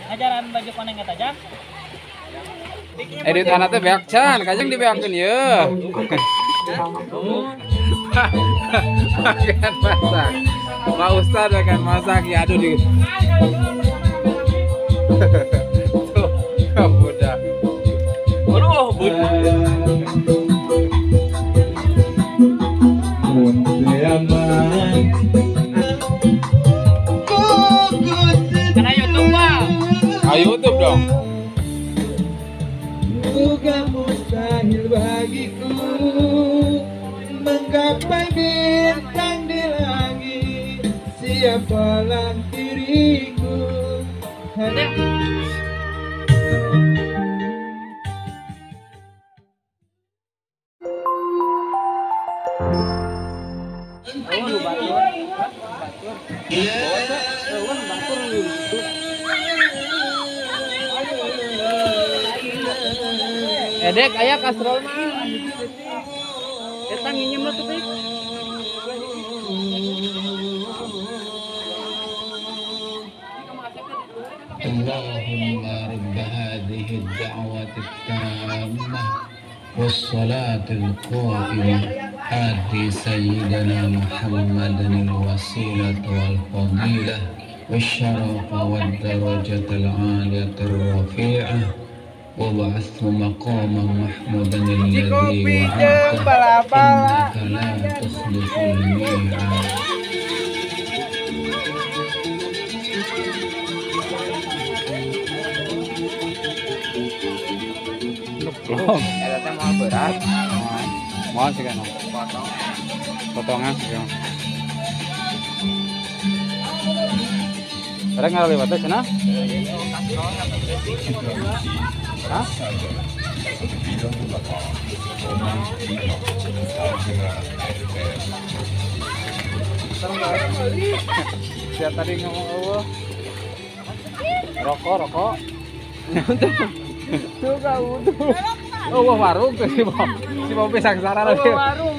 Ajaran baju koneng eta Jang. Edit anak teh beak can, kajang dibeakeun ye. Akan masak. Pak Ustad akan masak ya aduh di. Tuh, kamu dah. Aduh, karena YouTube Pak. Ayo YouTube dong. Bukan mustahil bagiku menggapai bintang di langit. Siapalah diriku. Edek aya kastrol mah. Eta nginjem lah tuh Pik. اللهم رب هذه الدعوة التامة والصلاة القائمة آت سيدنا محمدا الوسيلة والفضيلة والشرف والدرجة العالية الرفيعة وابعثه مقاما محمودا الذي وعدته إنك لا تخلف الميعاد. Belum. Eta teh mau berat. Mau sih kan. Potongan sih kan. Karena nggak lewat teh cenah. Hah? Siapa tadi ngomong Allah? Rokok. Tuh kau tuh. Oh, wah warung tuh si Bob pisang sara lagi. Warung.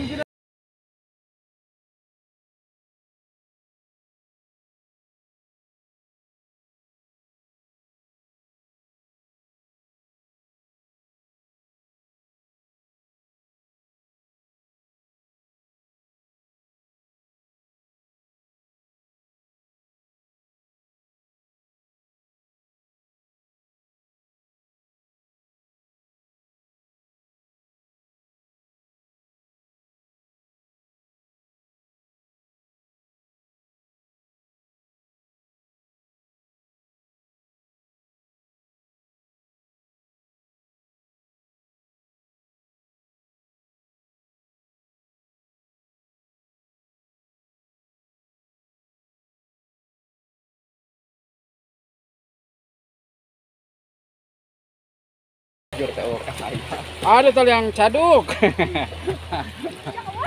Ada tuh yang caduk.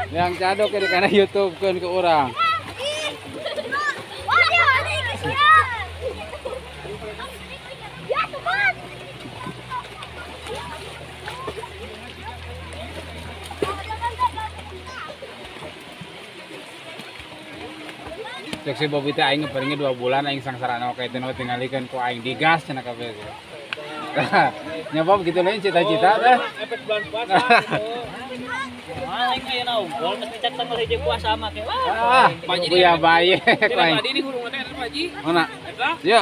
Yang caduk di kana YouTube kan ke orang. Cek si Bobi teh aing ngeperinge 2 bulan aing sangsarana kayak teh tingalikeun ku aing digas cenah kabeh. Nyoba begitu lain cita-cita teh. Efek bulan puasa. Aing aya naungkul geus dicek tanggal hiji puasa make. Ah, ya bae. Tadi ini hurung teh Pak Haji. Mana? Eta? Iya.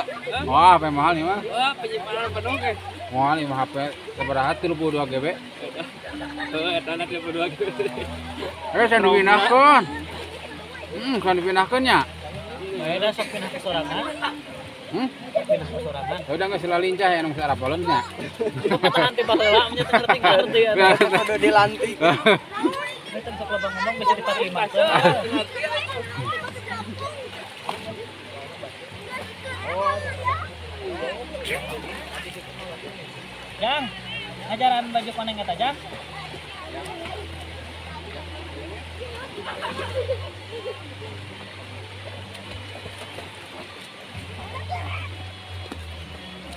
Wah, HP mahal nih mah. Wah, penyimpanan penuh ke. Mahal nih mah HP sabaraha 32 GB. Heeh, eta na 32 GB. Can dipindahkeun. Kan dipindahkeun nya. Ada sok pindah ke sorangan. Pindah ke sorangan. Udah nggak sila lincah ya nang sarap balonnya. Patahan ti baheula nya teu ngerti ya. Kudu dilantik. Eta sok lobang ngomong bisa ditarima. Jang, ajaran baju koneng eta Jang.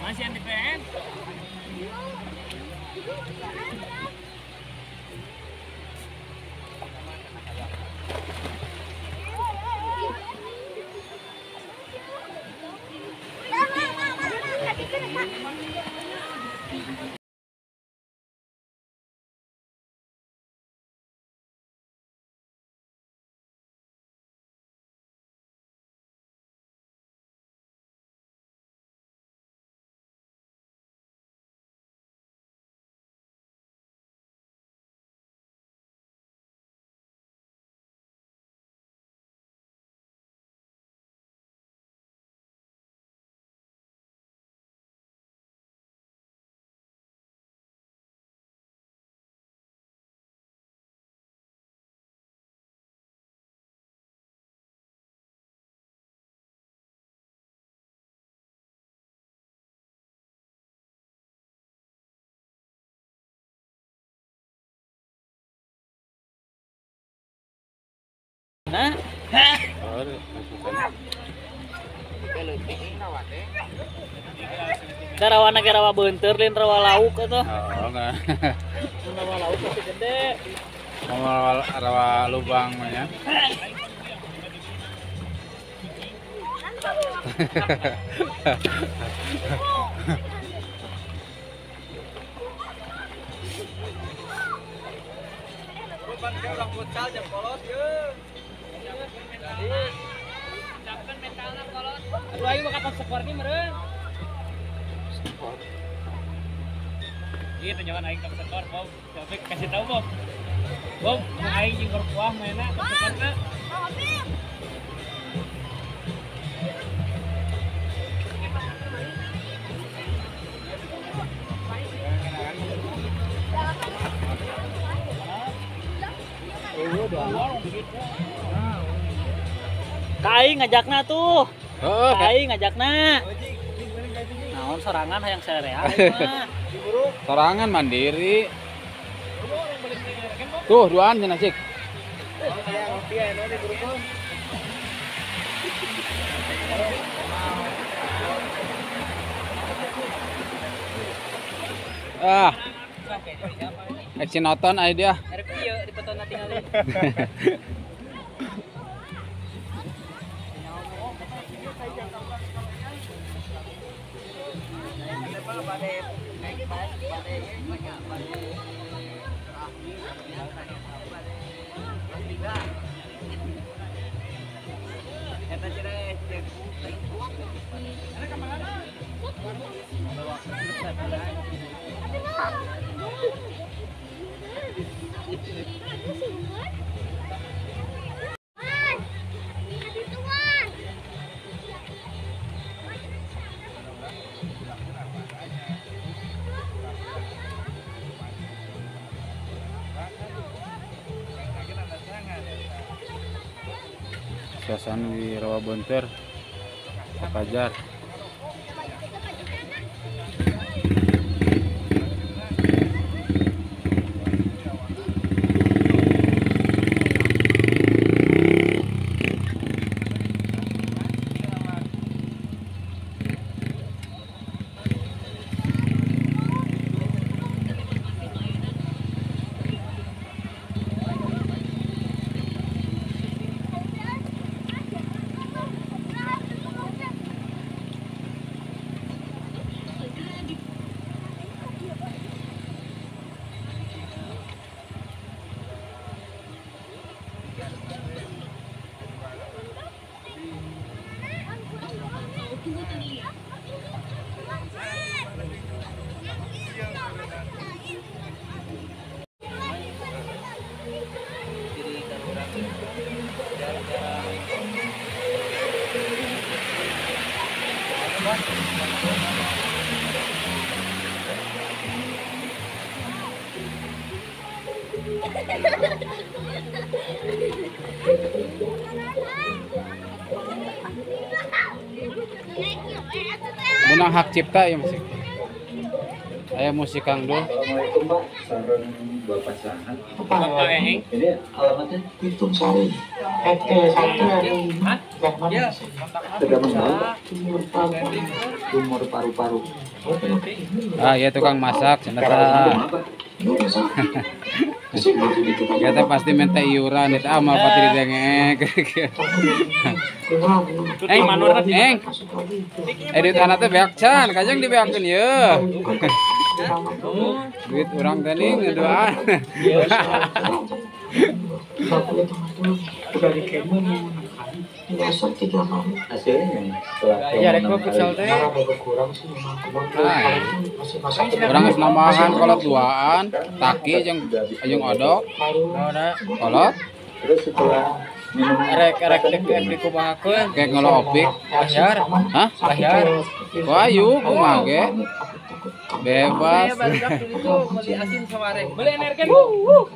Masih yang di PN? mana? Oh, Da rawa nage rawa beunteur lain rawa lauk atuh. oh enggak. Rawa lauk masih gede. Rawa lubang ya. Orang futsal jam kolot ye. Siapkan mentalna kolot. Aduh aing bakal skor ni meureun. Iya tunjukan aing top skor, Bob. Tapi kasih tahu, Bob. Bob, aing jeung Korkuah mainna top skorna. Kai ngajakna tuh. Oh, Kai ngajakna. Naon sorangan hayang serea mah. sorangan mandiri. Tuh, duaan cenah cik. Ah. Action nonton aya dia. Arep ieu dipoto na tingali. Suasana di Rawa Beunteur, Pajar. Menang hak cipta ya musik. Aya musik Kang Dul. Assalamualaikum Pak, saran Bapak Sahat. Bapak Eheng. Ini alamatnya Pitung Sari, RT 1 Ya, Tegaman Bawah, Timur Paru. Tumor paru-paru. Ah, ya tukang masak cenah. Kita pasti minta iuran itu amal pati dengek. Eng manur Eng. Edit anak teh beak can, kajang dibeakeun ye. Duit urang teh ning ngadoaan. Dari Kemen besok 3 kali. Hasilnya setelah Ya, rek futsal teh. Karena agak kurang sih memang masih masak Urang geus nambahan kolot duaan, taki jeung odok, kolot, terus setelah minum Rek dikumahakeun. kayak ngelopik. Lahir. Hah? Lahir. Wahyu kumaha ge? Bebas. Beli asin sawareng. Beli energen. oh,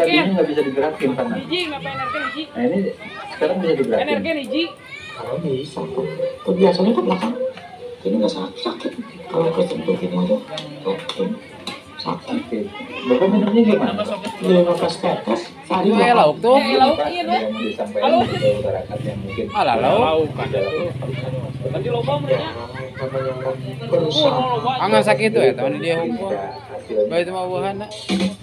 tadinya nggak bisa digerakin karena Hiji, ngapa energen hiji? nah ini sekarang bisa digerakin Energen hiji. kalau bisa tuh biasanya ke belakang ini nggak sakit kalau kesentuh gini aja sakit oke Bapak minumnya gimana? 15 ke atas Ini kayak lauk tuh. lauk Pak, iya yang mau disampaikan Halo. ke masyarakat yang mungkin Alah lauk. tadi loba mereka Angga sakit tuh ya teman dia hukum. hasilnya Baik itu mah buahan.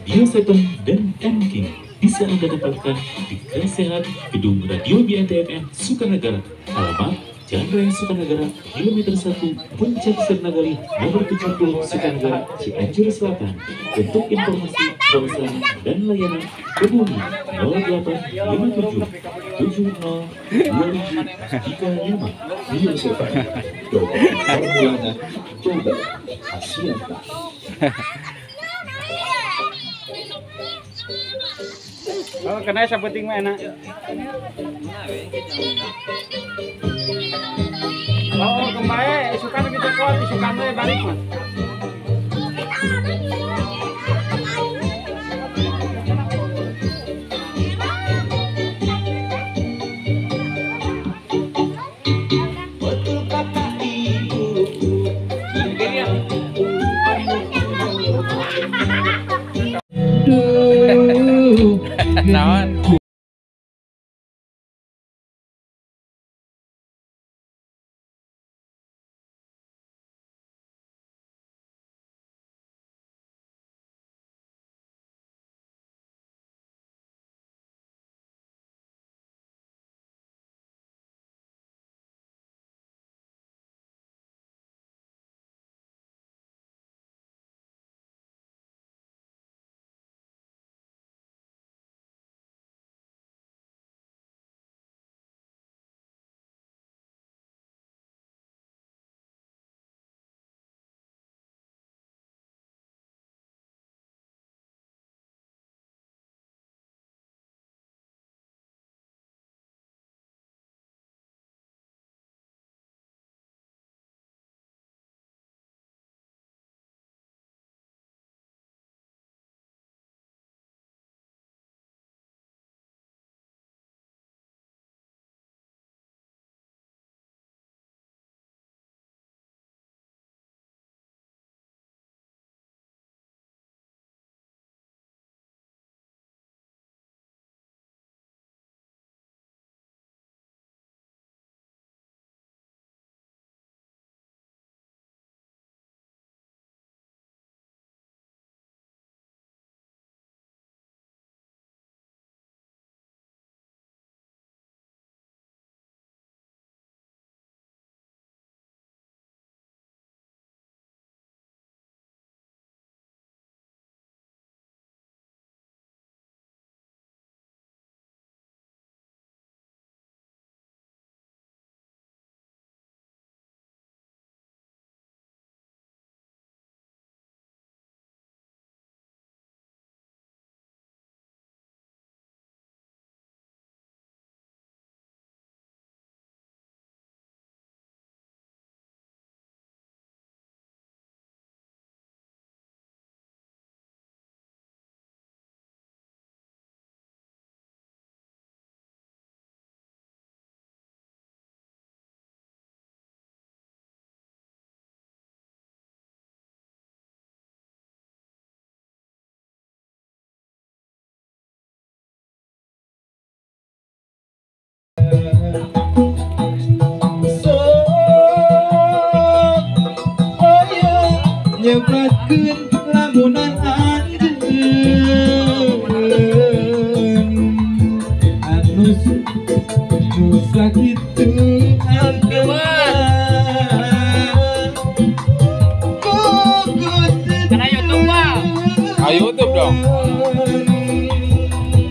Bio7 dan M-King bisa Anda dapatkan di Kelas Sehat Gedung Radio BNTMN Sukanagara. Alamat Jalan Raya Sukanagara, kilometer 1, Puncak Sernagali, nomor 70, Sukanagara, Cianjur Selatan. Untuk informasi, pemesanan, dan layanan hubungi 0857 70 2035. Bio Survive. Coba formulanya, coba hasilnya. Oh, kena sabeting mah enak. Oh, kembali isukan kita kuat, isukan we balik mah. Naon? nyebatkeun lamunan anjeun anu sakitu Karena YouTube Pak. YouTube dong.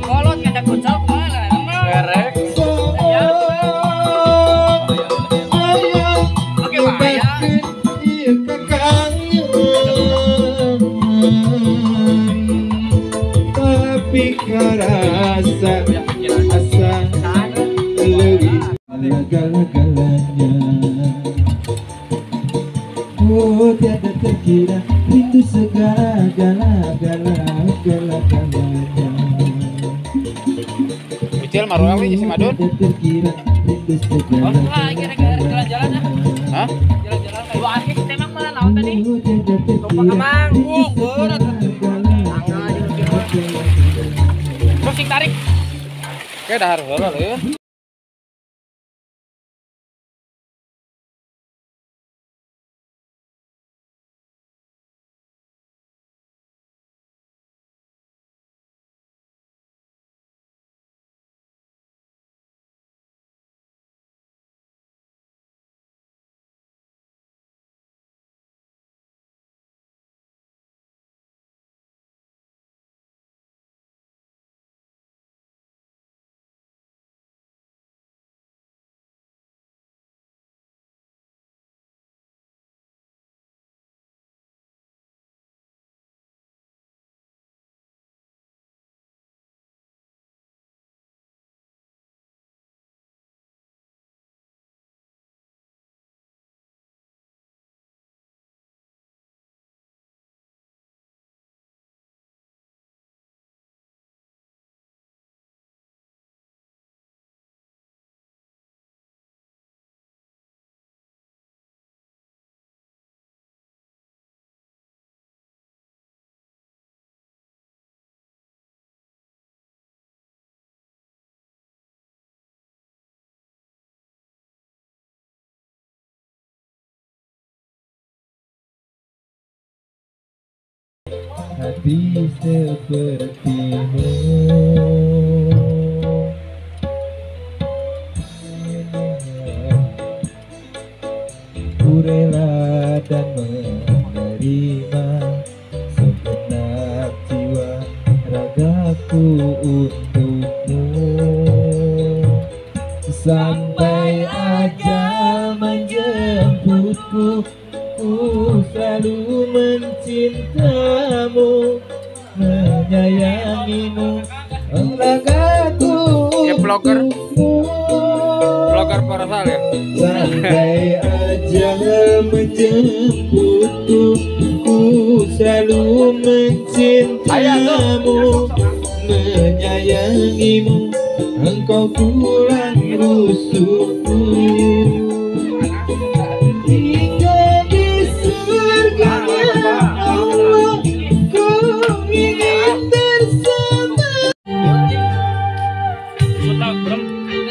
Kolot kada kucap mana? Kerek. Oke Pak ya. Tapi karasa asa lebih galak-galaknya. Oh tiada terkira rindu segala galak-galaknya. Kecil maruang nih si Madun. Tiada terkira rindu segala Kira-kira jalan-jalan dah. Hah? Jalan-jalan. Dua hari kita emang mana naon tadi? Tumpah kemanggung, berat. Terus sing tarik Oke, dahar heula ya. hati sepertimu. Ku rela dan menerima segenap jiwa ragaku untukmu, sampai ajal menjemputku. Ku selalu mencintamu, menyayangimu, ragaku Ya, vlogger. untukmu. Vlogger Parasal ya. Sampai ajal menjemputku, ku selalu mencintamu, menyayangimu, engkau pulang rusukku. Hingga di surganya Allah, ku ingin bersama. Sudah, belum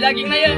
dagingnya ya,